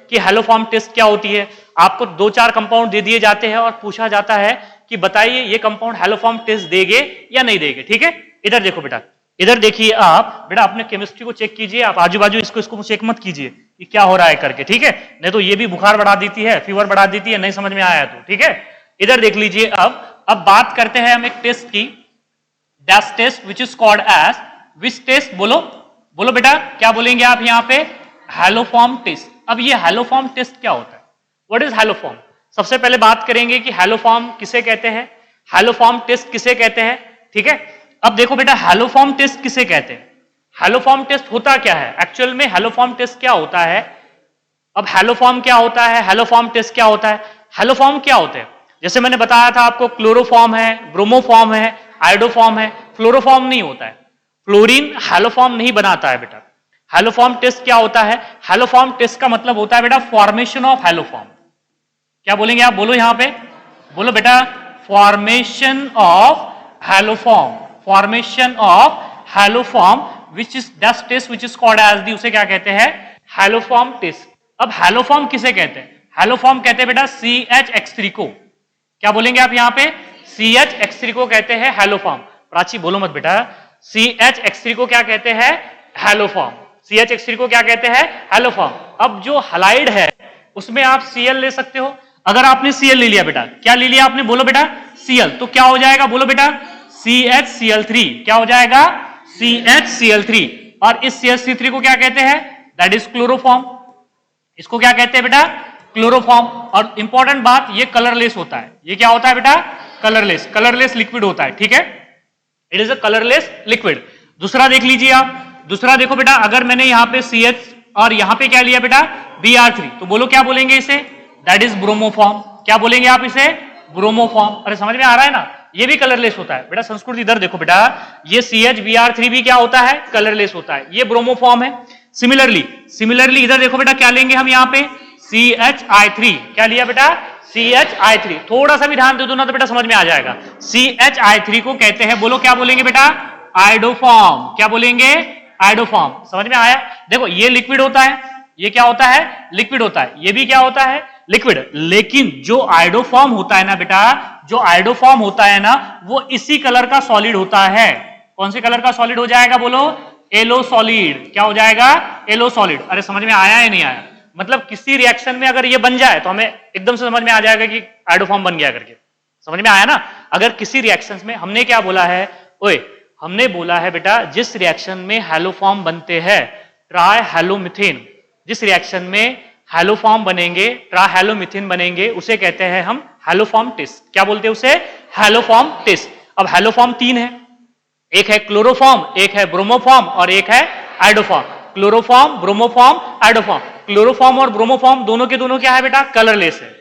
कि haloform test क्या होती है। आपको 2-4 कंपाउंड दे दिए जाते हैं और पूछा जाता है कि बताइए ये कंपाउंड हैलोफॉर्म टेस्ट देंगे या नहीं देंगे। ठीक है, इधर देखो बेटा, इधर देखिए आप बेटा, अपने केमिस्ट्री को चेक कीजिए, आप आजू बाजू इसको चेक मत कीजिए कि क्या हो रहा है करके। ठीक है, नहीं तो ये भी बुखार बढ़ा देती है, फीवर बढ़ा देती है, नहीं समझ में आया तो। ठीक है, इधर देख लीजिए। अब बात करते हैं हम एक टेस्ट की, that test which is called as which test. बोलो बोलो बेटा, क्या बोलेंगे आप यहाँ पे? Haloform test. अब ये हैलोफॉर्म टेस्ट क्या होता है? What is haloform? सबसे पहले बात करेंगे कि हैलोफॉर्म किसे कहते हैं, हैलोफॉर्म टेस्ट किसे कहते हैं। ठीक है, अब देखो बेटा, हैलोफॉर्म टेस्ट किसे कहते हैं, हैलोफॉर्म टेस्ट होता क्या है एक्चुअल में, हैलोफॉर्म टेस्ट क्या होता है। अब हैलोफॉर्म क्या होता है, हैलोफॉर्म टेस्ट क्या होता है, हैलोफॉर्म क्या होते हैं? जैसे मैंने बताया था आपको, क्लोरोफॉर्म है, ब्रोमोफॉर्म है, आयोडोफॉर्म है, फ्लोरोफॉर्म नहीं होता है। फ्लोरीन हैलोफॉर्म नहीं बनाता है बेटा। हैलोफॉर्म टेस्ट क्या होता है? हैलोफॉर्म टेस्ट का मतलब होता है बेटा फॉर्मेशन ऑफ हैलोफॉर्म। क्या बोलेंगे आप? बोलो यहां पे, बोलो बेटा, formation of haloform, formation of haloform which is that test which is called as the, उसे क्या कहते हैं? Haloform test. अब हैलोफॉर्म किसे कहते हैं? हैलोफॉर्म कहते हैं बेटा CH-X3 को। क्या बोलेंगे आप यहां पे? CH-X3 को कहते हैं हैलोफॉर्म। प्राची बोलो मत बेटा, CH-X3 को क्या कहते हैं? हैलोफॉर्म। CH-X3 को क्या कहते हैं? हैलोफॉर्म। अब जो हलाइड है उसमें आप Cl ले सकते हो। अगर आपने Cl ले लिया बेटा, क्या ले लिया आपने? बोलो बेटा, Cl, तो क्या हो जाएगा? बोलो बेटा, CHCl3। क्या हो जाएगा? CHCl3। और इस CH3 को क्या कहते हैं? That is chloroform. इसको क्या कहते हैं बेटा? क्लोरोफॉर्म। और इंपॉर्टेंट बात, ये कलरलेस होता है। ये क्या होता है बेटा? कलरलेस, कलरलेस लिक्विड होता है। ठीक है, it is a colourless liquid. दूसरा देख लीजिए आप, दूसरा देखो बेटा, अगर मैंने यहां पे CH और यहां पे क्या लिया बेटा? Br3, तो बोलो क्या बोलेंगे इसे? That is bromoform. क्या बोलेंगे आप इसे? ब्रोमोफॉर्म। अरे समझ में आ रहा है ना, ये भी कलरलेस होता है बेटा। संस्कृत इधर देखो बेटा, ये CH-Br3 भी क्या होता है? कलरलेस होता है, ये ब्रोमोफॉर्म है। सिमिलरली इधर देखो बेटा, क्या लेंगे हम यहाँ पे? CHI3। क्या लिया बेटा? CHI3। थोड़ा सा भी ध्यान दे दो ना तो बेटा समझ में आ जाएगा। CHI3 को कहते हैं, बोलो क्या बोलेंगे बेटा? आयोडोफॉर्म। क्या बोलेंगे? आयोडोफॉर्म। समझ में आया? देखो ये लिक्विड होता है, ये क्या होता है? लिक्विड होता है। ये भी क्या होता है? लिक्विड। लेकिन जो आयोडोफॉर्म होता है ना बेटा, जो आयोडोफॉर्म होता है ना, वो इसी कलर का सॉलिड होता है। कौन से कलर का सॉलिड हो जाएगा? बोलो, येलो सॉलिड। क्या हो जाएगा? Yellow solid. अरे समझ में आया या नहीं आया? मतलब किसी रिएक्शन में अगर ये बन जाए तो हमें एकदम से समझ में आ जाएगा कि आयोडोफॉर्म बन गया करके। समझ में आया ना? अगर किसी रिएक्शन में हमने क्या बोला है? ओए, हमने बोला है बेटा, जिस रिएक्शन में हैलोफॉर्म बनते हैं, ट्राई हैलोमिथेन, जिस रिएक्शन में हैलोफॉर्म बनेंगे, ट्राइहैलोमिथेन बनेंगे, उसे कहते हैं हम हैलोफॉर्म टेस्ट। क्या बोलते हैं उसे? Haloform test. अब हैलोफॉर्म 3 है, एक है क्लोरोफॉर्म, एक है ब्रोमोफॉर्म और एक है iodoform. Chloroform, bromoform, iodoform. Chloroform और ब्रोमोफॉर्म दोनों के दोनों क्या है बेटा? कलरलेस है।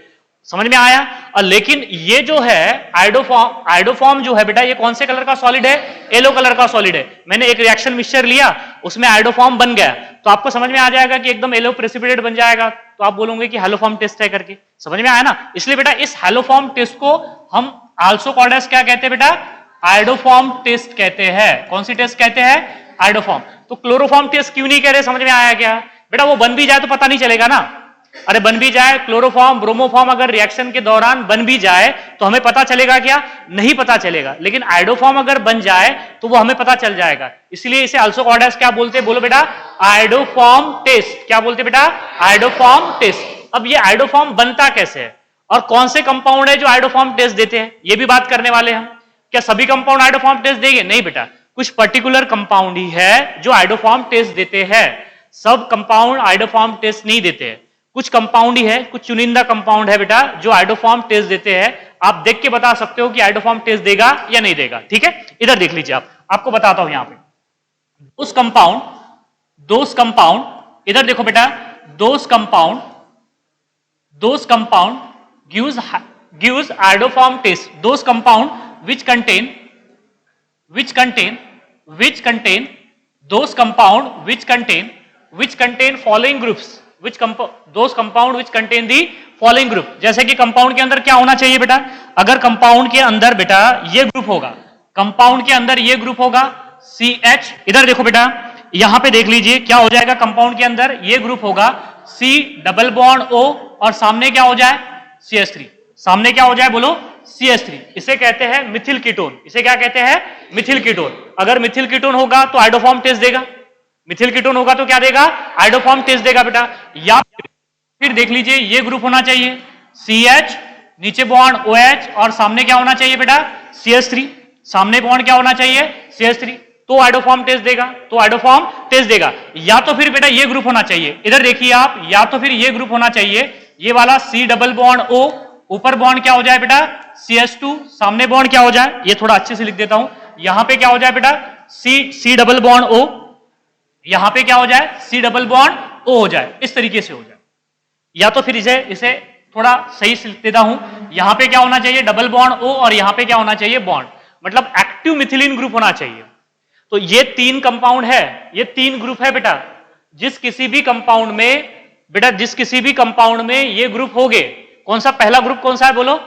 समझ में आया? और लेकिन ये जो है आयोडोफॉर्म जो है बेटा, ये कौन से कलर का सॉलिड है? येलो कलर का सॉलिड है। मैंने एक रिएक्शन मिक्सचर लिया, उसमें आयोडोफॉर्म बन गया, तो आपको समझ में आ जाएगा कि एकदम येलो प्रेसिपिटेट बन जाएगा, तो आप बोलोगे कि हैलोफॉर्म टेस्ट है करके। समझ में आया ना? इसलिए बेटा इस हैलोफॉर्म टेस्ट को हम आल्सो कॉल्ड एज क्या कहते हैं बेटा? आयोडोफॉर्म टेस्ट कहते हैं। कौन सी टेस्ट कहते हैं? आयोडोफॉर्म। तो क्लोरोफॉर्म टेस्ट क्यों नहीं कह रहे? समझ में आया क्या बेटा? वो बन भी जाए तो पता नहीं चलेगा ना। अरे बन भी जाए, क्लोरोफॉर्म, ब्रोमोफॉर्म अगर रिएक्शन के दौरान बन भी जाए तो हमें पता चलेगा क्या? नहीं पता चलेगा। लेकिन आयोडोफॉर्म अगर बन जाए तो वो हमें पता चल जाएगा। इसलिए इसे आल्सो कॉल्ड एज क्या बोलते हैं? बोलो बेटा, आयोडोफॉर्म टेस्ट। क्या बोलते बेटा? Iodoform test. अब ये आयोडोफॉर्म बनता कैसे है और कौन से कंपाउंड है जो आयोडोफॉर्म टेस्ट देते हैं, ये भी बात करने वाले हम। क्या सभी कंपाउंड आयोडोफॉर्म टेस्ट देंगे? नहीं बेटा, कुछ पर्टिकुलर कंपाउंड ही है जो आयोडोफॉर्म टेस्ट देते हैं। सब कंपाउंड आयोडोफॉर्म टेस्ट नहीं देते हैं, कुछ कंपाउंड ही है, कुछ चुनिंदा कंपाउंड है बेटा जो आयोडोफॉर्म टेस्ट देते हैं। आप देख के बता सकते हो कि आयोडोफॉर्म टेस्ट देगा या नहीं देगा। ठीक है, इधर देख लीजिए, आपको बताता हूं यहां पे दोस कंपाउंड, इधर देखो बेटा, those compound gives iodoform test, those compound which contain those compound which contain following groups, those compound which contain the following group। जैसे कि कंपाउंड के अंदर क्या होना चाहिए बेटा? अगर कंपाउंड के अंदर बेटा ये ग्रुप होगा, कंपाउंड के अंदर ये ग्रुप होगा CH, इधर देखो बेटा, यहां पे देख लीजिए क्या हो जाएगा, कंपाउंड के अंदर ये ग्रुप होगा C डबल बॉन्ड O और सामने क्या हो जाए CH3, सामने क्या हो जाए बोलो CH3, इसे कहते हैं मिथिल कीटोन। इसे क्या कहते हैं मिथिल कीटोन। अगर मिथिल कीटोन होगा तो आइडोफॉर्म टेस्ट देगा, मिथिल कीटोन होगा तो क्या देगा आइडोफॉर्म टेस्ट देगा बेटा। या फिर देख लीजिए ये ग्रुप होना चाहिए CH नीचे बॉन्ड OH और सामने क्या होना चाहिए बेटा CH3, सामने बॉन्ड क्या होना चाहिए CH3, तो आइडोफॉर्म टेस्ट देगा, तो आइडोफॉर्म टेस्ट देगा। या तो फिर बेटा ये ग्रुप होना चाहिए, इधर देखिए आप, या तो फिर ये ग्रुप होना चाहिए, ये वाला C डबल बॉन्ड O, ऊपर बॉन्ड क्या हो जाए बेटा CH2, सामने बॉन्ड क्या हो जाए, ये थोड़ा अच्छे से लिख देता हूं, यहां पे क्या हो जाए बेटा C डबल बॉन्ड O, यहां पे क्या हो जाए C डबल बॉन्ड O हो जाए, इस तरीके से हो जाए। या तो फिर इसे थोड़ा सही से लिख देता हूं, यहां पे क्या होना चाहिए डबल बॉन्ड O और यहां पे क्या होना चाहिए बॉन्ड, मतलब एक्टिव मिथिलीन ग्रुप होना चाहिए। तो ये 3 कंपाउंड है, ये 3 ग्रुप है बेटा। जिस किसी भी कंपाउंड में बेटा, जिस किसी भी कंपाउंड में ये ग्रुप हो गए, कौन सा पहला ग्रुप कौन सा है बोलो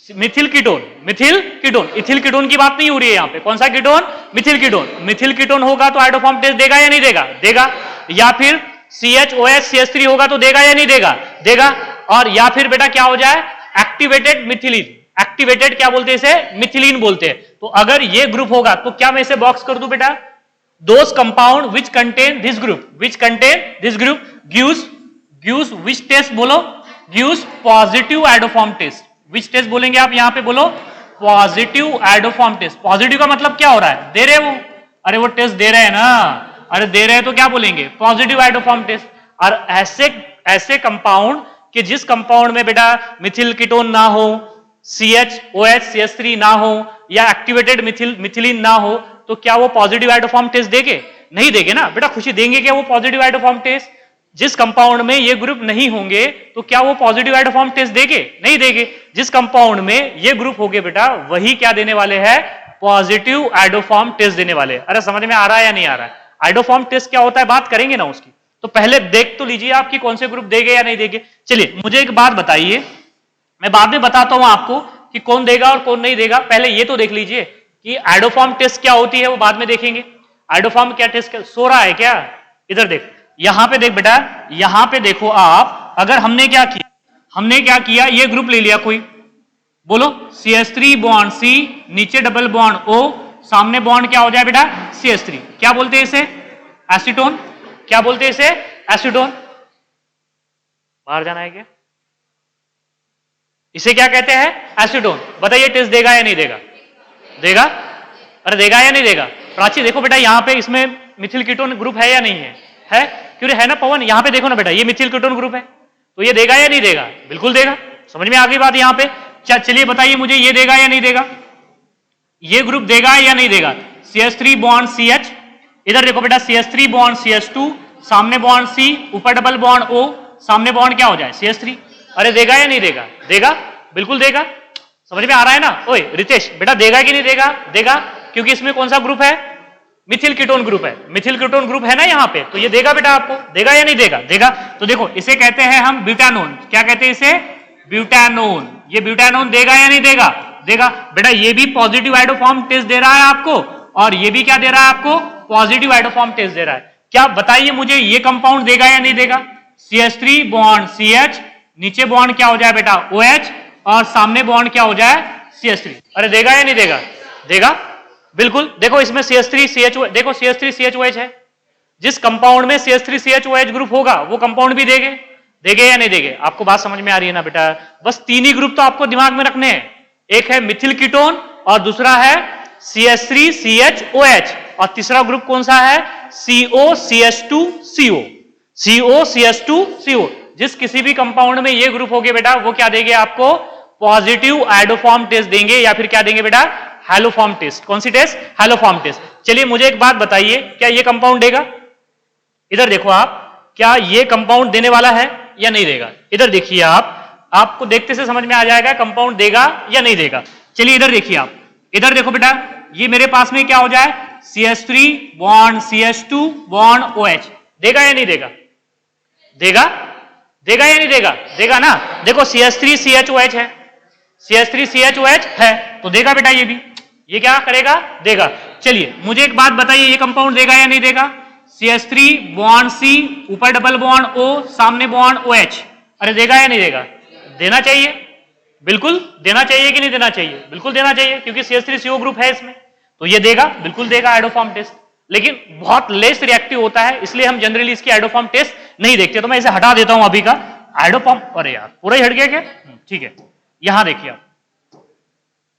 Mithil ketone, Mithil ketone, ethyl ketone की बात नहीं हो रही है यहां पे, कौन सा ketone Mithil ketone. Mithil ketone होगा तो आइडोफॉर्म टेस्ट देगा या नहीं देगा, देगा। या फिर CHOH CH3 होगा तो देगा या नहीं देगा, देगा। और या फिर बेटा क्या हो जाए एक्टिवेटेड मिथिलीन, एक्टिवेटेड क्या बोलते हैं इसे मिथिलीन बोलते हैं। तो अगर ये ग्रुप होगा तो क्या मैं इसे बॉक्स कर दूं बेटा, those compound which contain this group, which contain this group gives which test बोलो, gives positive iodoform test. Which test बोलेंगे आप यहां पे बोलो पॉजिटिव आइडोफॉर्म टेस्ट। पॉजिटिव का मतलब क्या हो रहा है, दे रहे वो, अरे वो टेस्ट दे रहे हैं ना, अरे दे रहे हैं तो क्या बोलेंगे पॉजिटिव आइडोफॉर्म टेस्ट। और ऐसे कंपाउंड कि जिस कंपाउंड में बेटा मिथिल कीटोन ना हो, CHOH CH3 ना हो या एक्टिवेटेड मिथिलीन ना हो, तो क्या वो पॉजिटिव आइडोफॉर्म टेस्ट देंगे, नहीं देंगे ना बेटा। खुशी देंगे क्या वो पॉजिटिव आइडोफॉर्म टेस्ट, जिस कंपाउंड में ये ग्रुप नहीं होंगे तो क्या वो पॉजिटिव आइडोफॉर्म टेस्ट देंगे, नहीं देंगे। जिस कंपाउंड में ये ग्रुप होंगे बेटा वही क्या देने वाले हैं पॉजिटिव आइडोफॉर्म टेस्ट देने वाले। अरे समझ में आ रहा है या नहीं आ रहा है, आइडोफॉर्म टेस्ट क्या होता है बात करेंगे ना उसकी। तो पहले देख तो लीजिए आप कि कौन से ग्रुप देंगे या नहीं देंगे। चलिए मुझे एक बात बताइए, मैं बाद में बताता हूं आपको कि कौन देगा और कौन नहीं देगा। पहले ये तो देख लीजिए कि आइडोफॉर्म टेस्ट क्या होती है, वो बाद में देखेंगे। आइडोफॉर्म क्या टेस्ट सो रहा है क्या, इधर देख, यहां पे देख बेटा, यहां पे देखो आप, अगर हमने क्या किया, ये ग्रुप ले लिया कोई, बोलो CH3 बॉन्ड C, नीचे डबल बॉन्ड O, सामने बॉन्ड क्या हो जाए बेटा CH3, क्या बोलते हैं इसे एसीटोन, क्या बोलते हैं इसे एसीटोन। बाहर जाना है क्या, इसे क्या कहते हैं एसीटोन। बताइए टेस्ट देगा या नहीं देगा, देगा, अरे देगा या नहीं देगा। प्राची देखो बेटा यहां पे इसमें मिथिल कीटोन ग्रुप है या नहीं है क्यों है ना पवन, यहां पे देखो ना बेटा ये मिथिल कीटोन ग्रुप है, तो ये देगा या नहीं देगा, बिल्कुल देगा। समझ में आ गई बात यहां पे। चलिए बताइए मुझे ये देगा या नहीं देगा, ये ग्रुप देगा या नहीं देगा। CH3 बॉन्ड CH, इधर देखो बेटा CH3 बॉन्ड CH2, सामने बॉन्ड C, ऊपर डबल बॉन्ड O, सामने बॉन्ड क्या हो जाए CH3। अरे देगा या नहीं देगा, देगा, बिल्कुल देगा। समझ में आ रहा है ना। ओए रितेश बेटा देगा कि नहीं देगा, देगा, क्योंकि इसमें कौन सा ग्रुप है मिथिल कीटोन ग्रुप है, मिथिल कीटोन ग्रुप है ना यहाँ पे, तो ये देगा बेटा आपको, देगा या नहीं देगा, देगा। तो देखो इसे कहते हैं हम ब्यूटानोन, क्या कहते हैं इसे ब्यूटानोन। ये ब्यूटानोन देगा या नहीं देगा, देगा बेटा। ये भी पॉजिटिव आइडोफॉर्म टेस्ट दे रहा है आपको, और ये भी क्या दे रहा है आपको पॉजिटिव आइडोफॉर्म टेस्ट दे रहा है। क्या बताइए मुझे ये कंपाउंड देगा या नहीं देगा। CH3 बॉन्ड CH, नीचे बॉन्ड क्या हो जाए बेटा OH, और सामने बॉन्ड क्या हो जाए CH3। अरे देगा या नहीं देगा, देगा, बिल्कुल। देखो इसमें CH3 CHOH, देखो CH3 CHOH है, जिस कंपाउंड में CH3 CHOH ग्रुप होगा वो कंपाउंड भी देंगे, देंगे या नहीं देंगे। आपको बात समझ में आ रही है ना बेटा। बस 3 ही ग्रुप तो आपको दिमाग में रखने हैं, एक है मिथिल कीटोन और दूसरा है CH3 CHOH, और तीसरा ग्रुप कौन सा है COCH2CO, COCH2CO। जिस किसी भी कंपाउंड में ये ग्रुप होंगे बेटा वो क्या देंगे आपको पॉजिटिव आइडोफॉर्म टेस्ट देंगे, या फिर क्या देंगे बेटा हैलोफॉर्म टेस्ट। कौन सी टेस्ट, हैलोफॉर्म टेस्ट। चलिए मुझे एक बात बताइए, क्या ये कंपाउंड देगा, इधर देखो आप, क्या ये कंपाउंड देने वाला है या नहीं देगा। इधर देखिए आप, आपको देखते से समझ में आ जाएगा कंपाउंड देगा या नहीं देगा। चलिए इधर देखिए आप, इधर देखो बेटा, ये मेरे पास में क्या हो जाए CH3 bond CH2 bond OH, देगा या नहीं देगा, देगा, देगा या नहीं देगा, देगा ना। देखो CH3 CHOH है, CH3 CHOH है, तो देगा बेटा ये भी, ये क्या करेगा, देगा। चलिए मुझे एक बात बताइए, ये कंपाउंड देगा या नहीं देगा। CH3 बॉन्ड C, ऊपर डबल बॉन्ड O, सामने बॉन्ड OH। अरे देगा या नहीं देगा? देना चाहिए, बिल्कुल देना चाहिए कि नहीं देना चाहिए? बिल्कुल देना चाहिए, क्योंकि CH3CO ग्रुप है इसमें, तो ये देगा, बिल्कुल देगा आइडोफॉर्म टेस्ट। लेकिन बहुत लेस रिएक्टिव होता है, इसलिए हम जनरली इसकी आइडोफॉर्म टेस्ट नहीं देखते। तो मैं इसे हटा देता हूं अभी का आइडोफॉर्म। अरे यार पूरा ही हट गया क्या? ठीक है, यहां देखिए आप,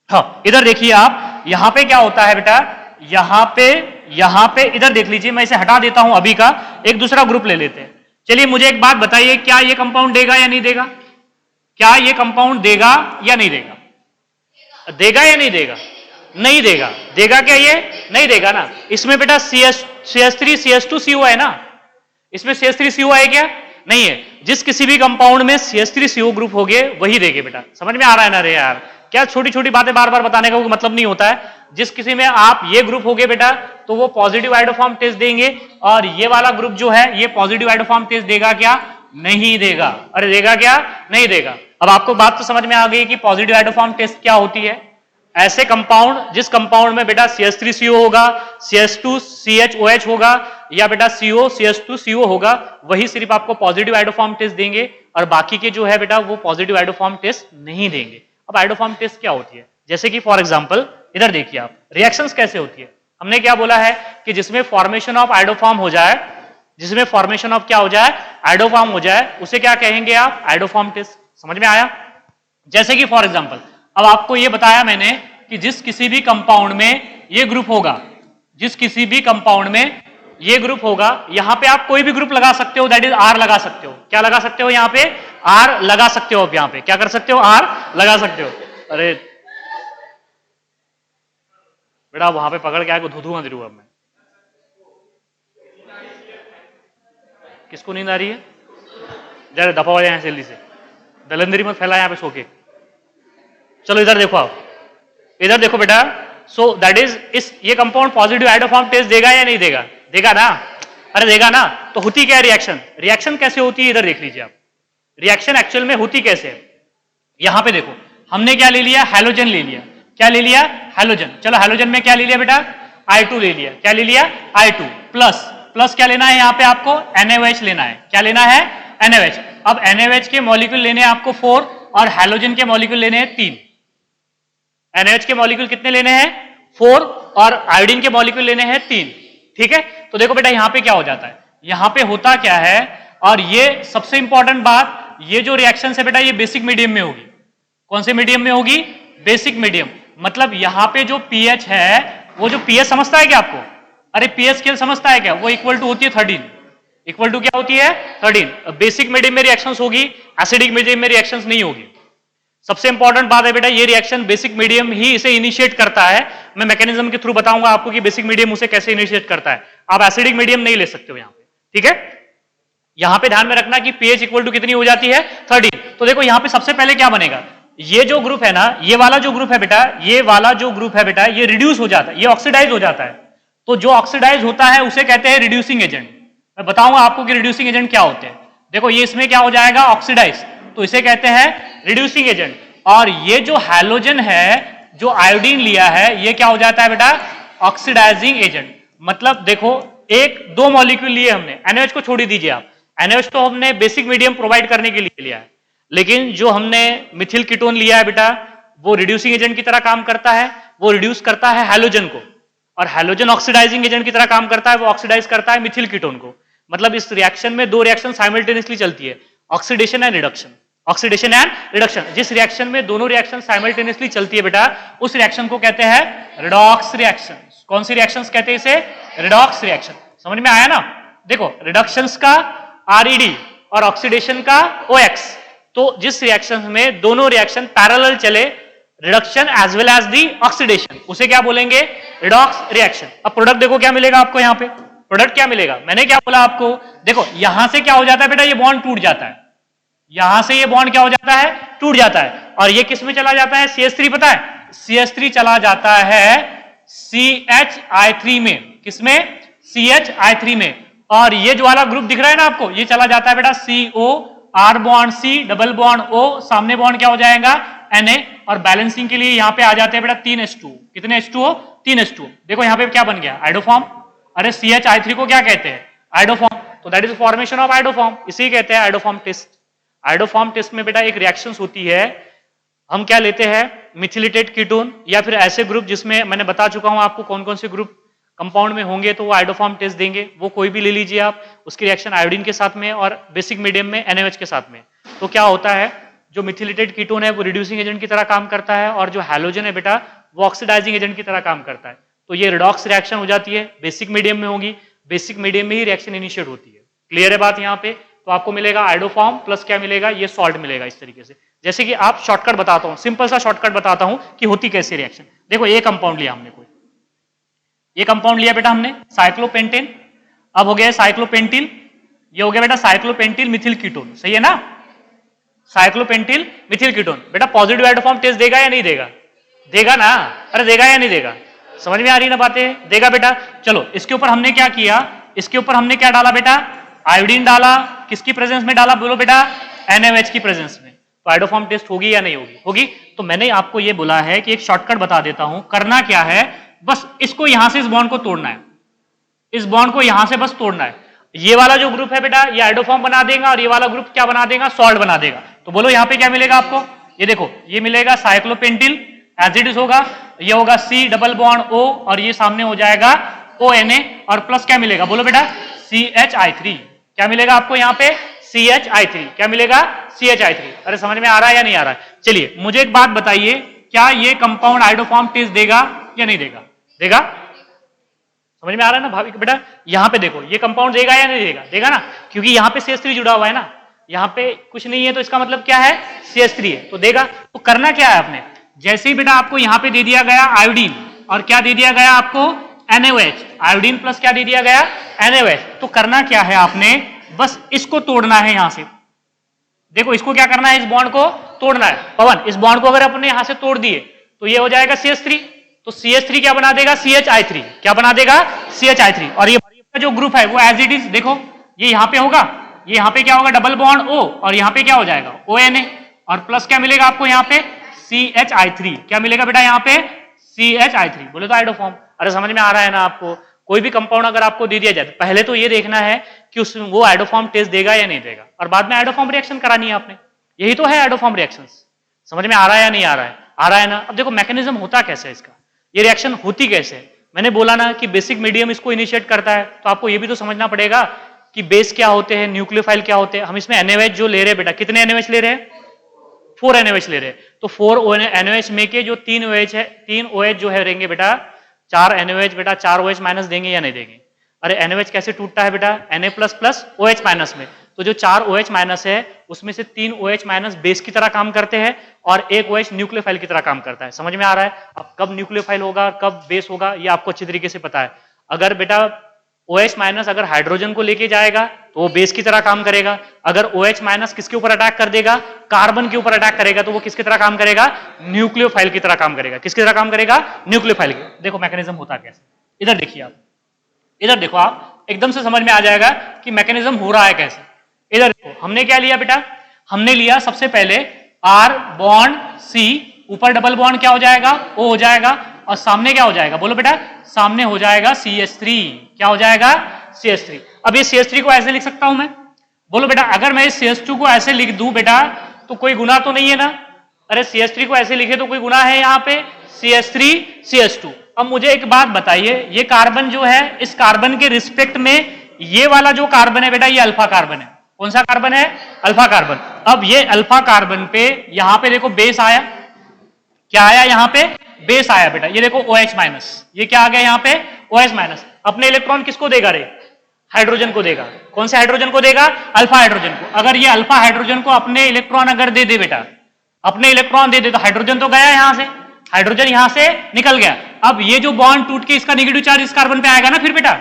हाँ इधर देखिए आप, यहां पे क्या होता है बेटा, यहां पे इधर देख लीजिए, मैं इसे हटा देता हूं अभी का, एक दूसरा ग्रुप ले लेते हैं। चलिए मुझे एक बात बताइए, क्या ये कंपाउंड देगा या नहीं देगा? क्या ये कंपाउंड देगा या नहीं देगा? देगा या नहीं देगा? नहीं देगा। देगा क्या ये? नहीं देगा ना। इसमें बेटा CH3 CH2CO है ना, इसमें CH3CO है क्या? नहीं है। जिस किसी भी कंपाउंड में CH3CO ग्रुप हो गए वही देंगे बेटा। समझ में आ रहा है ना रे यार? क्या छोटी छोटी बातें बार बार बताने का कोई मतलब नहीं होता है। जिस किसी में आप ये ग्रुप हो गए बेटा, तो वो पॉजिटिव आइडोफॉर्म टेस्ट देंगे, और ये वाला ग्रुप जो है ये पॉजिटिव आइडोफॉर्म टेस्ट देगा क्या? नहीं देगा। अरे देगा क्या? नहीं देगा। अब आपको बात तो समझ में आ गई कि पॉजिटिव आइडोफॉर्म टेस्ट क्या होती है। ऐसे कंपाउंड, जिस कंपाउंड में बेटा CH3CO होगा, CH2CHOH होगा, या बेटा CO CH2CO होगा, वही सिर्फ आपको पॉजिटिव आइडोफॉर्म टेस्ट देंगे, और बाकी के जो है बेटा वो पॉजिटिव आइडोफॉर्म टेस्ट नहीं देंगे। अब आइडोफॉर्म टेस्ट क्या होती है? जैसे कि फॉर एग्जांपल इधर देखिए आप, रिएक्शंस कैसे होती है। हमने क्या बोला है कि जिसमें फॉर्मेशन ऑफ आइडोफॉर्म हो जाए, जिसमें फॉर्मेशन ऑफ क्या हो जाए? आइडोफॉर्म हो जाए, उसे क्या कहेंगे आप? Iodoform test. समझ में आया? जैसे कि फॉर एग्जांपल अब आपको यह बताया मैंने कि जिस किसी भी कंपाउंड में ये ग्रुप होगा, जिस किसी भी कंपाउंड में ये ग्रुप होगा, यहां पे आप कोई भी ग्रुप लगा सकते हो, दैट इज R लगा सकते हो। क्या लगा सकते हो? यहां पे R लगा सकते हो। अब यहां पे क्या कर सकते हो? R लगा सकते हो। अरे बेटा वहां पे पकड़ के आके धुधू मत रही हूं। अब मैं किसको नींद आ रही है? जरा दफा हो जाए यहां जल्दी से, दलंदरी मत फैला यहां पे सो के। चलो इधर देखो आप, इधर देखो बेटा। सो दैट इज ये कंपाउंड पॉजिटिव आइडोफॉर्म टेस्ट देगा या नहीं देगा? देगा ना। अरे देगा ना। तो होती क्या है रिएक्शन? रिएक्शन कैसे होती है इधर देख लीजिए आप। रिएक्शन एक्चुअल में होती कैसे है? यहां पे देखो, हमने क्या ले लिया? हैलोजन ले लिया। क्या ले लिया? हैलोजन। चलो हैलोजन में क्या ले लिया बेटा? I2 ले लिया। क्या ले लिया? I2 plus. प्लस क्या लेना है यहां पे आपको? NaOH लेना है। क्या लेना है? NaOH। अब NaOH के मॉलिक्यूल लेने हैं आपको 4, और हैलोजन के मॉलिक्यूल लेने हैं 3। NaOH के मॉलिक्यूल कितने लेने हैं? 4, और आयोडीन के मॉलिक्यूल लेने हैं 3। ठीक है, तो देखो बेटा यहां पे क्या हो जाता है, यहां पे होता क्या है, और ये सबसे इंपॉर्टेंट बात, ये जो रिएक्शन है बेटा ये बेसिक मीडियम में होगी। कौन से मीडियम में होगी? Basic medium. मतलब यहां पे जो pH है, वो जो pH समझता है क्या आपको? अरे pH स्केल समझता है क्या? वो इक्वल टू होती है 13। इक्वल टू क्या होती है? 13। बेसिक मीडियम में रिएक्शंस होगी, एसिडिक मीडियम में रिएक्शंस नहीं होगी। सबसे इंपॉर्टेंट बात है बेटा, ये रिएक्शन बेसिक मीडियम ही इसे इनिशिएट करता है। मैं मैकेनिज्म के थ्रू बताऊंगा आपको कि बेसिक मीडियम उसे कैसे इनिशिएट करता है। आप एसिडिक मीडियम नहीं ले सकते हो यहां पे। ठीक है, यहां पे ध्यान में रखना कि pH इक्वल टू कितनी हो जाती है? 13। तो देखो यहां पे सबसे पहले क्या बनेगा, ये जो ग्रुप है ना, ये वाला जो ग्रुप है बेटा, ये वाला जो ग्रुप है बेटा, ये रिड्यूस हो जाता है, ये ऑक्सीडाइज हो जाता है। तो जो ऑक्सीडाइज होता है उसे कहते हैं रिड्यूसिंग एजेंट। मैं बताऊंगा आपको कि रिड्यूसिंग एजेंट क्या होते हैं। देखो ये इसमें क्या हो जाएगा? ऑक्सीडाइज, तो इसे कहते हैं रिड्यूसिंग एजेंट। और ये जो हैलोजन है, जो आयोडीन लिया है, ये क्या हो जाता है बेटा? Oxidising agent. मतलब देखो, एक दो मॉलिक्यूल लिए हमने, NaOH को छोड़ दीजिए आप, NaOH तो हमने बेसिक मीडियम प्रोवाइड करने के लिए लिया है, लेकिन जो हमने मिथिल कीटोन लिया है बेटा, वो रिड्यूसिंग एजेंट की तरह काम करता है। वो रिड्यूस करता है हैलोजन को, और हैलोजन ऑक्सीडाइजिंग एजेंट की तरह काम करता है, वो ऑक्सीडाइज करता है मिथिल कीटोन को। मतलब इस रिएक्शन में दो रिएक्शन साइमल्टेनियसली चलती है, oxidation and reduction. Oxidation and reduction, जिस रिएक्शन में दोनों रिएक्शन साइमल्टेनियसली चलती है बेटा, उस रिएक्शन को कहते हैं रिडॉक्स रिएक्शन। कौन सी रिएक्शंस कहते हैं इसे? Redox reaction. समझ में आया ना? देखो रिडक्शंस का RED और ऑक्सीडेशन का OX। तो जिस रिएक्शन में दोनों रिएक्शन पैरेलल चले, reduction as well as the oxidation, उसे क्या बोलेंगे? Redox reaction. अब प्रोडक्ट देखो क्या मिलेगा आपको यहाँ पे। प्रोडक्ट क्या मिलेगा? मैंने क्या बोला आपको, देखो यहां से क्या हो जाता है बेटा, ये बॉन्ड टूट जाता है। यहां से ये बॉन्ड क्या हो जाता है? टूट जाता है। और ये किस में चला जाता है? CH3 पता है? CH3 चला जाता है CHI3 में। किसमें? CHI3 में। और ये जो वाला ग्रुप दिख रहा है ना आपको, ये चला जाता है बेटा CO, R bond C, double bond O, सामने बॉन्ड क्या हो जाएगा? Na। और बैलेंसिंग के लिए यहां पे आ जाते हैं बेटा 3 H2। कितने H2O? 3 H2O। देखो यहां पे क्या बन गया? आइडोफॉर्म। अरे CHI3 को क्या कहते हैं? आइडोफॉर्म, तो that is formation of iodoform, इसी कहते हैं आइडोफॉर्म टेस्ट। आइडोफॉर्म टेस्ट में बेटा एक रिएक्शंस होती है, हम क्या लेते हैं मिथिलेटेड कीटोन या फिर ऐसे ग्रुप जिसमें मैंने बता चुका हूं आपको कौन कौन से ग्रुप कंपाउंड में होंगे, तो वो आइडोफॉर्म टेस्ट देंगे। वो कोई भी ले लीजिए आप, उसकी रिएक्शन आयोडीन के साथ में और बेसिक मीडियम में NaOH के साथ में। तो क्या होता है, जो मिथिलेटेड कीटोन है वो रिड्यूसिंग एजेंट की तरह काम करता है और जो हैलोजन है बेटा वो ऑक्सीडाइजिंग एजेंट की तरह काम करता है। तो ये रिडॉक्स रिएक्शन हो जाती है, बेसिक मीडियम में होगी, बेसिक मीडियम में ही रिएक्शन इनिशिएट होती है। क्लियर है बात यहाँ पे? तो आपको मिलेगा आइडोफॉर्म प्लस क्या मिलेगा, ये सॉल्ट मिलेगा इस तरीके से। जैसे कि आप शॉर्टकट बताता हूं, सिंपल सा शॉर्टकट बताता हूं कि होती कैसे रिएक्शन। देखो ये कंपाउंड लिया हमने, कोई ये कंपाउंड लिया बेटा हमने साइक्लोपेंटेन, अब हो गया साइक्लोपेंटिल, ये हो गया बेटा साइक्लोपेंटिल मिथिल कीटोन, सही है ना, साइक्लोपेंटिल मिथिल कीटोन। बेटा पॉजिटिव आइडोफॉर्म टेस्ट देगा या नहीं देगा? देगा ना, अरे देगा या नहीं देगा? समझ में आ रही ना बातें? देगा बेटा। चलो इसके ऊपर हमने क्या किया, इसके ऊपर हमने क्या डाला बेटा, आयोडीन डाला, किसकी प्रेजेंस में डाला बोलो बेटा, NaOH की प्रेजेंस में। तो आइडोफॉर्म टेस्ट होगी या नहीं होगी? होगी। तो मैंने आपको ये बोला है कि एक शॉर्टकट बता देता हूं, करना क्या है, बस इसको यहां से इस बॉन्ड को तोड़ना है, इस बॉन्ड को यहां से बस तोड़ना है। ये वाला जो ग्रुप है बेटा ये आइडोफॉर्म बना देगा और ये वाला ग्रुप क्या बना देगा, सॉल्ट बना देगा। तो बोलो यहां पे क्या मिलेगा आपको, ये देखो ये मिलेगा साइक्लोपेंटिल एज इट इज होगा, ये होगा C डबल बॉन्ड O और ये सामने हो जाएगा ONA और प्लस क्या मिलेगा बोलो बेटा CHI3। क्या मिलेगा आपको यहाँ पे CHI3, क्या मिलेगा CHI3। अरे समझ में आ रहा है या नहीं आ रहा है? चलिए मुझे एक बात बताइए, क्या ये कंपाउंड आइडोफॉर्म टेस्ट देगा या नहीं देगा? देगा। समझ में आ रहा है ना भाभी बेटा? यहाँ पे देखो ये कंपाउंड देगा या नहीं देगा? देगा ना, क्योंकि यहाँ पे CH3 जुड़ा हुआ है ना, यहाँ पे कुछ नहीं है तो इसका मतलब क्या है CH3 है, तो देगा। तो करना क्या है आपने, जैसे ही बेटा आपको यहाँ पे दे दिया गया आयोडीन और क्या दे दिया गया आपको NaOH, आयोडीन प्लस क्या दे दिया गया NaOH, तो करना क्या है आपने, बस इसको तोड़ना है यहां से। देखो इसको क्या करना है, इस बॉन्ड को तोड़ना है। पवन इस बॉन्ड को अगर अपने यहां से तोड़ दिए तो ये हो जाएगा CH3, तो CH3 क्या बना देगा CHI3, क्या बना देगा CHI3। और ये जो ग्रुप है वो एज इट इज देखो ये यहां पे होगा, ये यहां पे क्या होगा डबल बॉन्ड O और यहां पे क्या हो जाएगा ONA और प्लस क्या मिलेगा आपको यहाँ पे CHI3, क्या मिलेगा बेटा यहाँ पे CHI3। बोले तो आइडोफॉर्म। अरे समझ में आ रहा है ना आपको? कोई भी कंपाउंड अगर आपको दे दिया जाए तो पहले तो ये देखना है कि उस वो आइडोफॉर्म टेस्ट देगा या नहीं देगा, और बाद में आइडोफॉर्म रिएक्शन करानी है आपने। यही तो है आइडोफॉर्म रिएक्शंस। समझ में आ रहा है या नहीं आ रहा है? आ रहा है ना। अब देखो मैकेनिज्म होता कैसे है इसका, ये रिएक्शन होती कैसे है। मैंने बोला ना कि बेसिक मीडियम इसको इनिशिएट करता है, तो आपको ये भी तो समझना पड़ेगा कि बेस क्या होते हैं, न्यूक्लियोफाइल क्या होते हैं। हम इसमें NaOH जो ले रहे हैं बेटा, कितने NaOH ले रहे हैं, 4 NaOH ले रहे हैं। तो 4 NaOH में के जो 3 OH है, 3 OH जो है रहेंगे बेटा 4 NaOH बेटा 4 OH माइनस देंगे या नहीं देंगे? अरे NaOH कैसे टूटता है बेटा, Na plus plus OH minus में। तो जो 4 OH माइनस है उसमें से 3 OH माइनस बेस की तरह काम करते हैं और 1 OH न्यूक्लियोफाइल की तरह काम करता है। समझ में आ रहा है? अब कब न्यूक्लियोफाइल होगा कब बेस होगा ये आपको अच्छी तरीके से पता है। अगर बेटा OH माइनस अगर हाइड्रोजन को लेके जाएगा तो वो बेस की तरह काम करेगा। अगर OH माइनस किसके ऊपर अटैक कर देगा, कार्बन के ऊपर अटैक करेगा, तो वो किसकी तरह काम करेगा, न्यूक्लियोफाइल की तरह काम करेगा। किसकी तरह काम करेगा, न्यूक्लियोफाइल की। देखो मैकेनिज्म होता कैसे, इधर देखिए आप, इधर देखो आप, एकदम से समझ में आ जाएगा कि मैकेनिज्म हो रहा है कैसे। इधर देखो हमने क्या लिया बेटा, हमने लिया सबसे पहले R बॉन्ड C, ऊपर डबल बॉन्ड क्या हो जाएगा O हो जाएगा और सामने क्या हो जाएगा बोलो बेटा, सामने हो जाएगा CH3। क्या हो जाएगा CH3। अब ये CH3 को ऐसे लिख सकता हूं मैं, बोलो बेटा अगर मैं इस CH2 को ऐसे लिख दूं बेटा तो कोई गुनाह तो नहीं है ना। अरे CH3 को ऐसे लिखे तो कोई गुनाह है यहाँ पे, CH3 CH2। अब मुझे एक बात बताइए, ये कार्बन जो है इस कार्बन के रिस्पेक्ट में ये वाला जो कार्बन है बेटा ये अल्फा कार्बन है। कौन सा कार्बन है, अल्फा कार्बन। अब ये अल्फा कार्बन पे यहां पे देखो बेस आया, क्या आया यहाँ पे बेस आया बेटा, ये देखो OH माइनस, ये क्या आ गया यहाँ पे OH माइनस। अपने इलेक्ट्रॉन किसको देगा रे, हाइड्रोजन को देगा। कौन से हाइड्रोजन को देगा, अल्फा हाइड्रोजन को। अगर ये अल्फा हाइड्रोजन को अपने इलेक्ट्रॉन अगर दे दे बेटा, अपने इलेक्ट्रॉन दे दे तो हाइड्रोजन तो गया यहां से, हाइड्रोजन यहां से निकल गया। अब ये जो बॉन्ड टूट के इसका नेगेटिव चार्ज इस कार्बन पे आएगा ना फिर बेटा,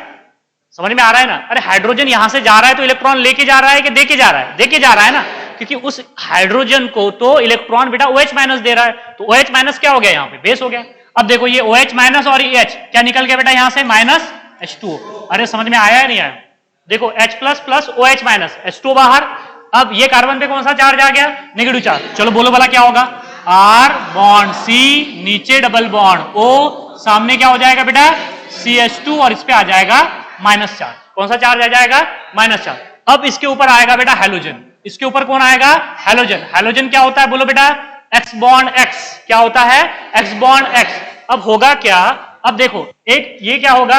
समझ में आ रहा है ना। अरे हाइड्रोजन यहां से जा रहा है तो इलेक्ट्रॉन लेके जा रहा है कि देके जा रहा है, देके जा रहा है ना, क्योंकि उस हाइड्रोजन को तो इलेक्ट्रॉन बेटा OH माइनस दे रहा है, तो OH माइनस क्या हो गया यहाँ पे बेस हो गया। अब देखो ये OH माइनस और ये H क्या निकल गया बेटा यहाँ से माइनस H2। अरे समझ में आया है नहीं आया, देखो H plus plus OH minus H2 बाहर। अब ये कार्बन पे कौन सा चार्ज आ गया, नेगेटिव चार्ज। चलो बोलो भला क्या होगा, R बॉन्ड C, नीचे डबल बॉन्ड O, सामने क्या हो जाएगा बेटा CH2 और इस पे आ जाएगा माइनस चार्ज। कौन सा चार्ज आ जाएगा, माइनस चार्ज। अब इसके ऊपर आएगा बेटा हैलोजन, इसके ऊपर कौन आएगा, हैलोजन। हैलोजन क्या होता है बोलो बेटा, एक्स बॉन्ड एक्स, क्या होता है, एक्स बॉन्ड एक्स। अब होगा क्या, अब देखो एक ये क्या होगा,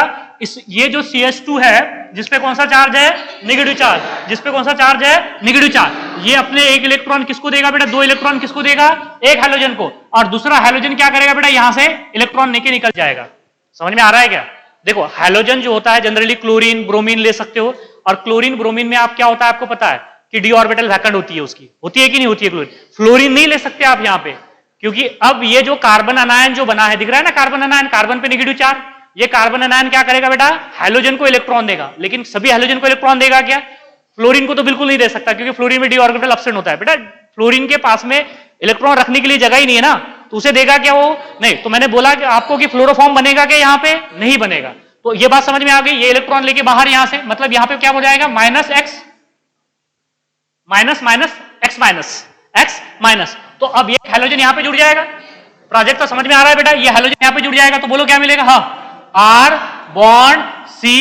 ये जो CH2 है जिसपे कौन सा चार्ज है, नेगेटिव चार्ज, जिसपे कौन सा चार्ज है, नेगेटिव चार्ज, ये अपने एक इलेक्ट्रॉन किसको देगा बेटा, 2 इलेक्ट्रॉन किसको देगा, एक हैलोजन को, और दूसरा हैलोजन क्या करेगा बेटा, यहां से इलेक्ट्रॉन लेके निकल जाएगा। समझ में आ रहा है क्या? देखो हैलोजन जो होता है जनरली क्लोरीन ब्रोमीन ले सकते हो, और क्लोरीन ब्रोमीन में आप क्या होता है आपको पता है कि डी ऑर्बिटल वैकेंट होती है, उसकी होती है कि नहीं होती है क्लोरीन। फ्लोरीन नहीं ले सकते आप यहां पे, क्योंकि अब ये जो कार्बन अनायन जो बना है, दिख रहा है ना कार्बन अनायन, कार्बन पे नेगेटिव चार्ज, ये कार्बन अनायन क्या करेगा बेटा, हैलोजन को इलेक्ट्रॉन देगा। लेकिन सभी हैलोजन को इलेक्ट्रॉन देगा क्या, फ्लोरीन को तो बिल्कुल नहीं दे सकता, क्योंकि फ्लोरीन में डी ऑर्बिटल एब्सेंट होता है। बेटा फ्लोरीन के पास में इलेक्ट्रॉन रखने के लिए जगह ही नहीं है ना, तो उसे देगा क्या वो, नहीं। तो मैंने बोला कि आपको कि फ्लोरोफॉर्म बनेगा क्या, यहां पे नहीं बनेगा। तो ये बात समझ में आ गई, ये इलेक्ट्रॉन लेके बाहर यहां से, मतलब यहां पे क्या हो जाएगा, minus x minus minus x minus. तो अब ये हैलोजन यहां पे जुड़ जाएगा। प्रोजेक्ट तो समझ में आ रहा है बेटा, ये हैलोजन यहां पे जुड़ जाएगा, तो बोलो क्या मिलेगा, हाँ आर बॉन्ड सी,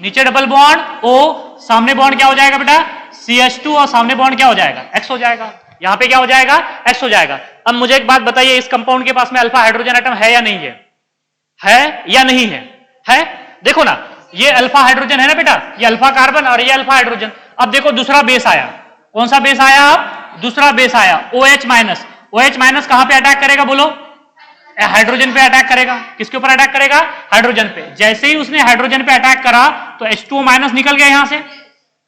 नीचे डबल बॉन्ड ओ, सामने बॉन्ड क्या हो जाएगा बेटा, CH2, और सामने बॉन्ड क्या हो जाएगा, एक्स हो जाएगा। यहां पे क्या हो जाएगा, एक्स हो जाएगा। अब मुझे एक बात बताइए, इस कंपाउंड के पास में अल्फा हाइड्रोजन एटम है या नहीं है या नहीं है? देखो ना, ये अल्फा हाइड्रोजन है ना बेटा, ये अल्फा कार्बन और ये अल्फा हाइड्रोजन। अब देखो दूसरा बेस आया, कौन सा बेस आया, अब दूसरा बेस आया OH माइनस। OH माइनस कहां पे अटैक करेगा बोलो, हाइड्रोजन पे अटैक करेगा। किसके ऊपर अटैक करेगा, हाइड्रोजन पे। जैसे ही उसने हाइड्रोजन पे अटैक करा तो H2O माइनस निकल गया यहां से,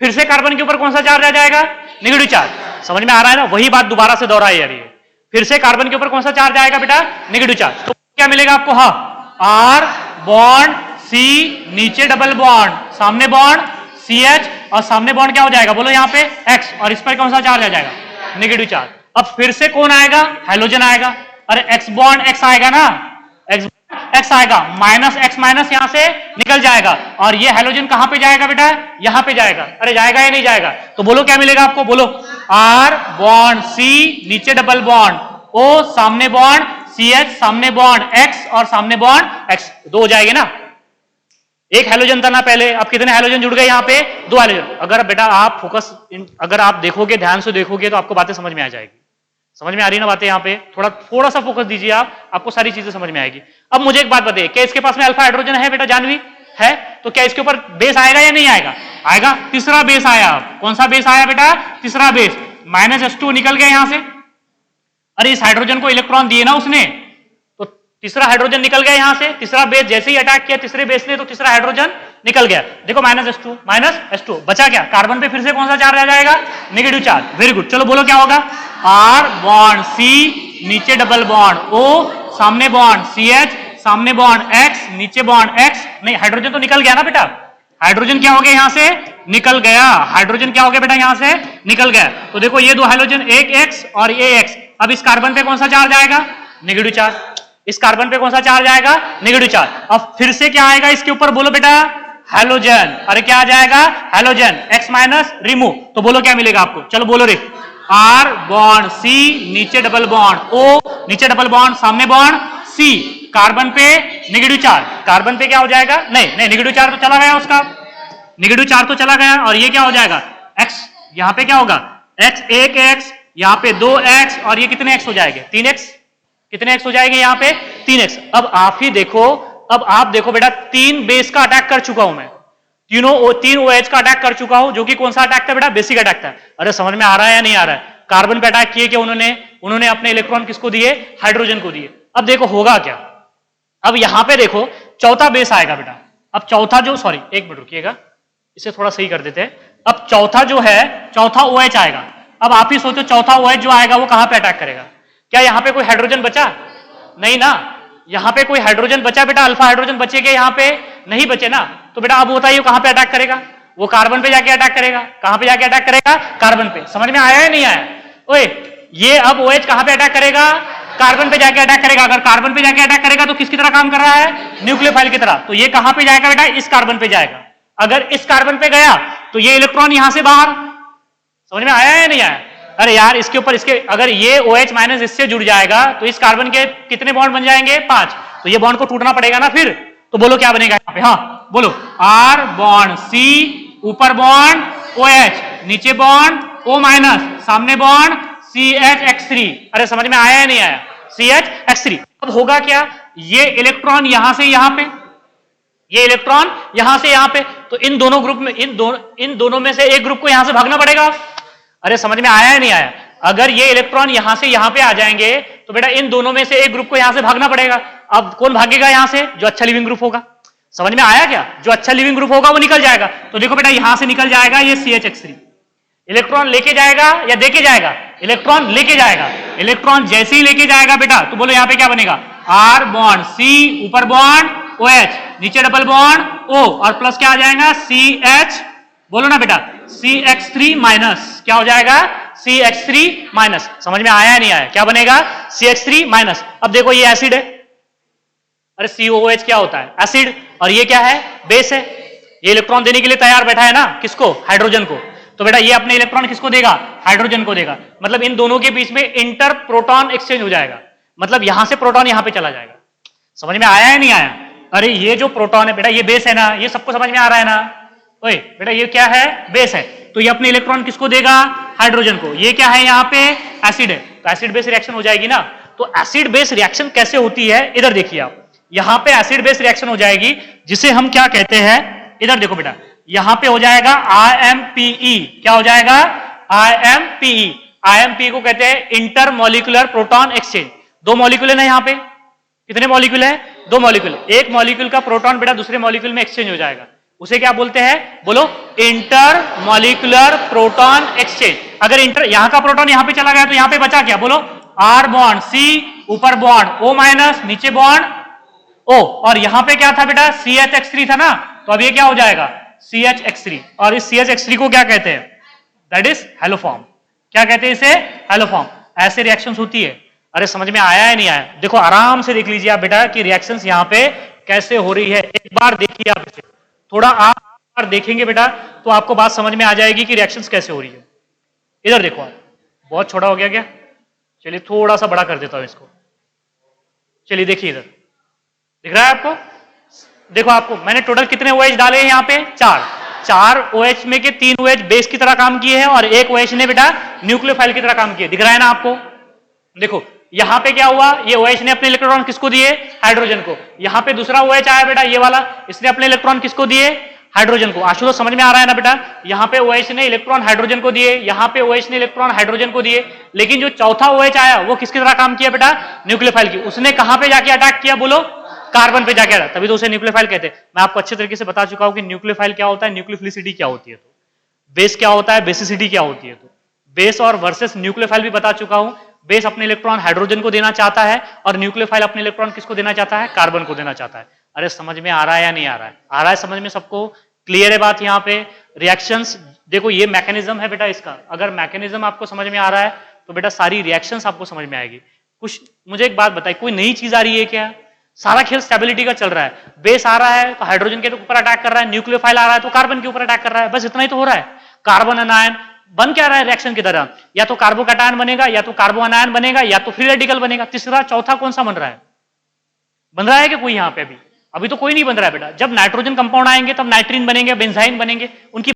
फिर से कार्बन के ऊपर कौन सा चार्ज आ जाएगा, नेगेटिव चार्ज। समझ में आ रहा है ना, वही बात दोबारा से दोहराई जा रही है। फिर से कार्बन के ऊपर कौन सा चार्ज आएगा बेटा, नेगेटिव चार्ज। तो क्या मिलेगा आपको, हाँ आर बॉन्ड सी, नीचे डबल बॉन्ड, सामने बॉन्ड CH, और सामने बॉन्ड क्या हो जाएगा बोलो यहाँ पे एक्स, और इस पर कौन सा चार्ज आ जाएगा, नेगेटिव चार्ज। अब फिर से कौन आएगा, हैलोजन आएगा। अरे एक्स बॉन्ड एक्स आएगा ना, एक्स आएगा, माइनस एक्स माइनस यहां से निकल जाएगा, और ये हैलोजन कहां पे जाएगा बेटा, यहां पे जाएगा। अरे जाएगा या नहीं जाएगा, तो बोलो क्या मिलेगा आपको, बोलो आर बॉन्ड सी, नीचे डबल बॉन्ड ओ, सामने बॉन्ड CH, सामने बॉन्ड एक्स, और सामने बॉन्ड एक्स, 2 हो जाएंगे ना। एक हैलोजन था ना पहले, अब कितने हैलोजन जुड़ गए यहाँ पे, 2 हैलोजन। अगर बेटा आप फोकस, अगर आप देखोगे, ध्यान से देखोगे, तो आपको बातें समझ में आ जाएगी। समझ में आ रही ना बातें, यहाँ पे थोड़ा सा फोकस दीजिए आप, आपको सारी चीजें समझ में आएगी। अब मुझे एक बात बताइए, क्या इसके पास में अल्फा हाइड्रोजन है बेटा, जानवी है, तो क्या इसके ऊपर बेस आएगा या नहीं आएगा, आएगा। तीसरा बेस आया, कौन सा बेस आया बेटा, तीसरा बेस, माइनस H2 निकल गया यहां से। अरे इस हाइड्रोजन को इलेक्ट्रॉन दिए ना उसने, तो तीसरा हाइड्रोजन निकल गया यहां से। तीसरा बेस जैसे ही अटैक किया तीसरे बेस ने, तो तीसरा हाइड्रोजन निकल गया। देखो माइनस H2 बचा क्या, कार्बन पे फिर से कौन सा चार्ज आ जाएगा, नेगेटिव चार्ज। वेरी गुड, चलो बोलो क्या होगा, आर बॉन्ड सी, नीचे डबल बॉन्ड ओ, सामने बॉन्ड CH, सामने बॉन्ड एक्स, नीचे बॉन्ड एक्स। नहीं, हाइड्रोजन तो निकल गया ना बेटा, हाइड्रोजन क्या हो गया यहां से, निकल गया। हाइड्रोजन क्या हो गया बेटा, यहां से निकल गया। तो देखो ये 2 हाइड्रोजन, एक एक्स और ये एक्स। अब इस कार्बन पे कौन सा चार्ज आएगा, नेगेटिव चार्ज। इस कार्बन पे कौन सा चार्ज आएगा, नेगेटिव चार्ज। अब फिर से क्या आएगा इसके ऊपर, बोलो बेटा हैलोजन। अरे क्या आ जाएगा, हैलोजन, एक्स माइनस रिमूव। तो बोलो क्या मिलेगा आपको, चलो बोलो रे, आर बॉन्ड सी, नीचे डबल बॉन्ड ओ, नीचे डबल बॉन्ड, सामने बॉन्ड सी, कार्बन पे नेगेटिव चार्ज। कार्बन पे क्या हो जाएगा, नहीं नेगेटिव चार्ज तो चला गया उसका, नेगेटिव चार्ज तो चला गया, और ये क्या हो जाएगा, एक्स। यहां पे क्या होगा, एक्स, एक एक्स, यहां पे 2 एक्स, और ये कितने एक्स हो जाएंगे, 3 एक्स। कितने एक्स हो जाएंगे यहाँ पे, 3 एक्स। अब आप ही देखो, अब आप देखो बेटा, 3 बेस का अटैक कर चुका हूं मैं, 3 OH का अटैक कर चुका हूं, जो कि कौन सा अटैक था बेटा, बेसिक अटैक था। अरे समझ में आ रहा है या नहीं आ रहा है, कार्बन पे अटैक किए क्या उन्होंने अपने इलेक्ट्रॉन किसको दिए, हाइड्रोजन को दिए। अब देखो होगा क्या, अब यहां पे देखो चौथा बेस आएगा बेटा। अब चौथा जो, सॉरी एक मिनट रुकिएगा, इसे थोड़ा सही कर देते हैं। अब चौथा जो है, चौथा OH आएगा। अब आप ही सोचो चौथा OH जो आएगा वो कहां पे अटैक करेगा, क्या यहां पे कोई हाइड्रोजन बचा, नहीं ना, यहां पे कोई हाइड्रोजन बचा बेटा, अल्फा हाइड्रोजन बचेगा यहाँ पे, नहीं बचे ना। तो बेटा अब बताइए कहां पे अटैक करेगा, वो कार्बन पे जाके अटैक करेगा। कहां पे जाके अटैक करेगा, कार्बन पे। समझ में आया या नहीं आया, ओए ये अब OH कहां पे अटैक करेगा, कार्बन पे जाके अटैक करेगा। अगर कार्बन पे जाके अटैक करेगा तो किसकी तरह काम कर रहा है, न्यूक्लियोफाइल की तरह। तो ये कहां पे जाएगा बेटा, इस कार्बन पे जाएगा। अगर इस कार्बन पे गया तो ये इलेक्ट्रॉन यहां से बाहर। समझ में आया या नहीं आया, अरे यार इसके ऊपर इसके, अगर ये OH माइनस इससे जुड़ जाएगा तो इस कार्बन के कितने बॉन्ड बन जाएंगे, 5। तो ये बॉन्ड को टूटना पड़ेगा ना फिर, तो बोलो क्या बनेगा यहाँ पे, हाँ बोलो, R बॉन्ड C, ऊपर बॉन्ड OH, नीचे बॉन्ड O माइनस, सामने बॉन्ड CH3। अरे समझ में आया या नहीं आया, CH3। अब होगा क्या, ये इलेक्ट्रॉन यहां से यहां पे, ये इलेक्ट्रॉन यहां से यहां पे, तो इन दोनों ग्रुप में, इन दोनों में से एक ग्रुप को यहां से भागना पड़ेगा। अरे समझ में आया या नहीं आया, अगर ये इलेक्ट्रॉन यहां से यहां पे आ जाएंगे तो बेटा इन दोनों में से एक ग्रुप को यहां से भागना पड़ेगा। अब कौन भागेगा यहां से, जो अच्छा लिविंग ग्रुप होगा। समझ में आया क्या, जो अच्छा लिविंग ग्रुप होगा वो निकल जाएगा। तो देखो बेटा यहां से निकल जाएगा ये CH3, इलेक्ट्रॉन लेके जाएगा या देके जाएगा, इलेक्ट्रॉन लेके जाएगा। इलेक्ट्रॉन जैसे ही लेके जाएगा बेटा, तो बोलो यहां पे क्या बनेगा, R बॉन्ड C, ऊपर बॉन्ड OH, नीचे डबल बॉन्ड O, और प्लस क्या आ जाएगा CH, बोलो ना बेटा CH3 माइनस, क्या हो जाएगा CH3 माइनस। समझ में आया नहीं आया, क्या बनेगा CH3 माइनस। अब देखो ये एसिड है, अरे COOH क्या होता है, एसिड, और ये क्या है, बेस है। ये इलेक्ट्रॉन देने के लिए तैयार बैठा है ना, किसको, हाइड्रोजन को। तो बेटा ये अपने इलेक्ट्रॉन किसको देगा, हाइड्रोजन को देगा। मतलब इन दोनों के बीच में इंटर प्रोटॉन एक्सचेंज हो जाएगा, मतलब यहां से प्रोटॉन यहां पे चला जाएगा। समझ में आया या नहीं आया, अरे ये जो प्रोटॉन है बेटा ये बेस है ना, ये सबको समझ में आ रहा है ना। ओए बेटा ये क्या है, बेस है, तो ये अपने इलेक्ट्रॉन किसको देगा, हाइड्रोजन को। ये क्या है यहाँ पे, एसिड है, तो एसिड बेस रिएक्शन हो जाएगी ना। तो एसिड बेस रिएक्शन कैसे होती है, इधर देखिए आप, यहां पे एसिड बेस रिएक्शन हो जाएगी, जिसे हम क्या कहते हैं, इधर देखो बेटा, यहां पे हो जाएगा IMPE। क्या हो जाएगा, IMPE। IMPE को कहते हैं इंटर मॉलिक्यूलर प्रोटॉन एक्सचेंज। दो मॉलिक्यूल है ना यहाँ पे, कितने मॉलिक्यूल है, दो मॉलिक्यूल। एक मॉलिक्यूल का प्रोटॉन बेटा दूसरे मॉलिक्यूल में एक्सचेंज हो जाएगा, उसे क्या बोलते हैं, बोलो इंटर मॉलिक्यूलर प्रोटॉन एक्सचेंज। अगर इंटर, यहां का प्रोटॉन यहां पे चला गया तो यहां पे बचा क्या, बोलो R बॉन्ड C, ऊपर बॉन्ड O माइनस, नीचे बॉन्ड O, और यहां पे क्या था बेटा CH3 था ना, तो अब ये क्या हो जाएगा CH3। और इस CH3 को क्या कहते हैं, दैट इज हैलोफॉर्म। क्या कहते हैं इसे, हैलोफॉर्म। ऐसे रिएक्शंस होती है। अरे समझ में आया या नहीं आया, देखो आराम से देख लीजिए आप बेटा कि रिएक्शंस यहां पे कैसे हो रही है। एक बार देखिए आप इसे, थोड़ा आप बार देखेंगे बेटा तो आपको बात समझ में आ जाएगी कि रिएक्शंस कैसे हो रही है। इधर देखो आप, बहुत छोटा हो गया क्या, चलिए थोड़ा सा बड़ा कर देता हूं इसको। चलिए देखिए इधर, दिख रहा है आपको, देखो आपको मैंने टोटल कितने OH डाले हैं यहाँ पे, चार OH में के 3 OH बेस की तरह काम किए हैं और एक OH ने बेटा न्यूक्लियोफाइल की तरह काम किए। दिख रहा है ना आपको, देखो यहां पे क्या हुआ, ये OH ने अपने इलेक्ट्रॉन किसको दिए, हाइड्रोजन को। यहां पे दूसरा OH आया बेटा ये वाला, इसने अपने इलेक्ट्रॉन किसको दिए, हाइड्रोजन को। आशुतोष समझ में आ रहा है ना बेटा, यहां पे OH ने इलेक्ट्रॉन हाइड्रोजन को दिए, यहां पे OH ने इलेक्ट्रॉन हाइड्रोजन को दिए। लेकिन जो चौथा OH आया वो किसकी तरह काम किया बेटा, न्यूक्लियोफाइल की। उसने कहां पे जाके अटैक किया, बोलो कार्बन पे जाके अटैक, तभी तो उसे न्यूक्लियोफाइल कहते हैं। मैं आपको अच्छे तरीके से बता चुका हूं कि न्यूक्लियोफाइल क्या होता है, न्यूक्लियोफिलिसिटी क्या होती है, तो बेस क्या होता है, बेसिसिटी क्या होती है। तो बेस और वर्सेस न्यूक्लियोफाइल भी बता चुका हूं। बेस अपने इलेक्ट्रॉन हाइड्रोजन को देना चाहता है और न्यूक्लियोफाइल अपने इलेक्ट्रॉन किसको देना चाहता है, कार्बन को देना चाहता है। अरे समझ में आ रहा है या नहीं आ रहा है, आ रहा है समझ में सबको, क्लियर है बात। यहाँ पे रिएक्शंस देखो, ये मैकेनिज्म है बेटा इसका। अगर मैकेनिज्म आपको समझ में आ रहा है तो बेटा सारी रिएक्शंस आपको समझ में आएगी। कुछ मुझे एक बात बताइए, कोई नई चीज आ रही है क्या, सारा खेल स्टेबिलिटी का चल रहा है। बेस आ रहा है तो हाइड्रोजन के ऊपर अटैक कर रहा है, न्यूक्लियोफाइल आ रहा है तो कार्बन के ऊपर अटैक कर रहा है, बस इतना ही तो हो रहा है। कार्बन अनायन बन क्या रहा है रिएक्शन की तरह, या तो कार्बोकैटायन बनेगा, या तो कार्बो अनायन बनेगा, या तो फ्री रेडिकल बनेगा। तीसरा चौथा कौन सा बन रहा है, बन रहा है कि कोई यहाँ पे, अभी तो कोई नहीं बन रहा है बेटा। जब नाइट्रोजन कंपाउंड आएंगे तब नाइट्रीन बनेंगे, बेंजाइन बनेंगे, उनकी